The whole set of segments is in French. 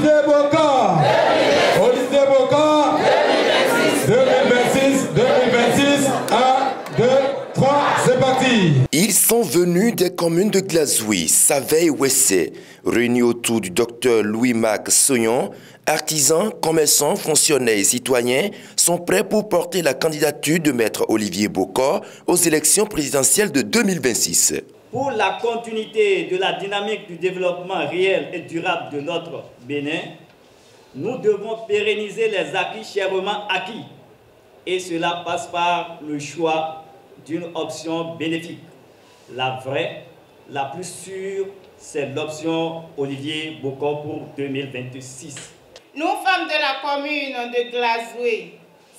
Olivier Bocor. Olivier Bocor. 2026, 2026, 1, 2, 3, c'est parti. Ils sont venus des communes de Glazoui, Saveille et Ouessé, réunis autour du docteur Louis-Marc Soyon. Artisans, commerçants, fonctionnaires et citoyens sont prêts pour porter la candidature de maître Olivier Bocor aux élections présidentielles de 2026. Pour la continuité de la dynamique du développement réel et durable de notre Bénin, nous devons pérenniser les acquis chèrement acquis. Et cela passe par le choix d'une option bénéfique. La vraie, la plus sûre, c'est l'option Olivier Bocor pour 2026. Nous, femmes de la commune de Glazoui,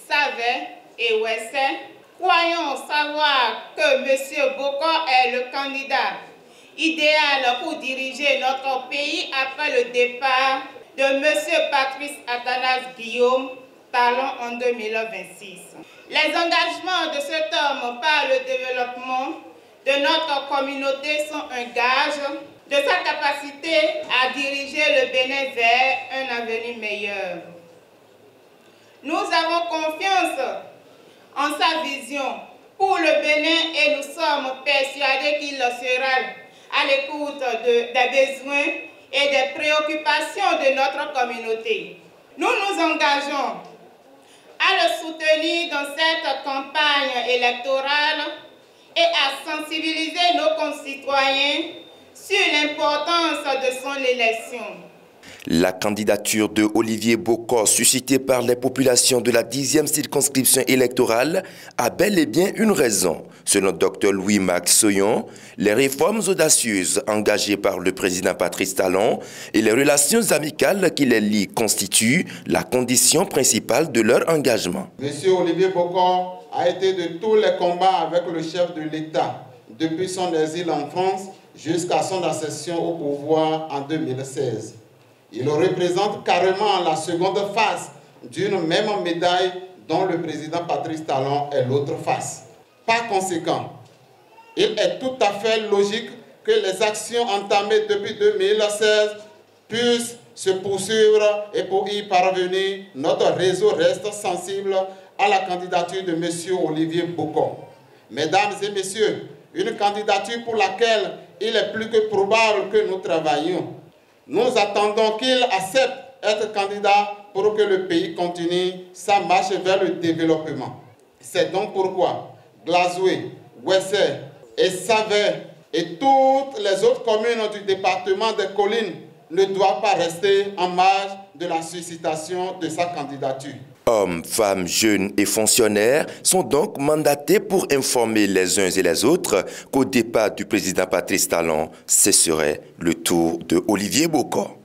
Saveille et Ouessé, croyons savoir que M. Bocor est le candidat idéal pour diriger notre pays après le départ de M. Patrice Athanase Guillaume Talon en 2026. Les engagements de cet homme par le développement de notre communauté sont un gage de sa capacité à diriger le Bénin vers un avenir meilleur. Nous avons confiance en sa vision pour le Bénin et nous sommes persuadés qu'il sera à l'écoute des besoins et des préoccupations de notre communauté. Nous nous engageons à le soutenir dans cette campagne électorale et à sensibiliser nos concitoyens sur l'importance de son élection. La candidature de Olivier Bocor, suscitée par les populations de la 10e circonscription électorale, a bel et bien une raison. Selon Dr Louis-Marc Soyon, les réformes audacieuses engagées par le président Patrice Talon et les relations amicales qui les lient constituent la condition principale de leur engagement. Monsieur Olivier Bocor a été de tous les combats avec le chef de l'État, depuis son exil en France jusqu'à son accession au pouvoir en 2016. Il représente carrément la seconde face d'une même médaille dont le président Patrice Talon est l'autre face. Par conséquent, il est tout à fait logique que les actions entamées depuis 2016 puissent se poursuivre et pour y parvenir, notre réseau reste sensible à la candidature de M. Olivier Bocor. Mesdames et messieurs, une candidature pour laquelle il est plus que probable que nous travaillions. Nous attendons qu'il accepte d'être candidat pour que le pays continue sa marche vers le développement. C'est donc pourquoi Glazoui, Ouessé et Saveille et toutes les autres communes du département des Collines ne doivent pas rester en marge de la sollicitation de sa candidature. Hommes, femmes, jeunes et fonctionnaires sont donc mandatés pour informer les uns et les autres qu'au départ du président Patrice Talon, ce serait le tour de Olivier Bocor.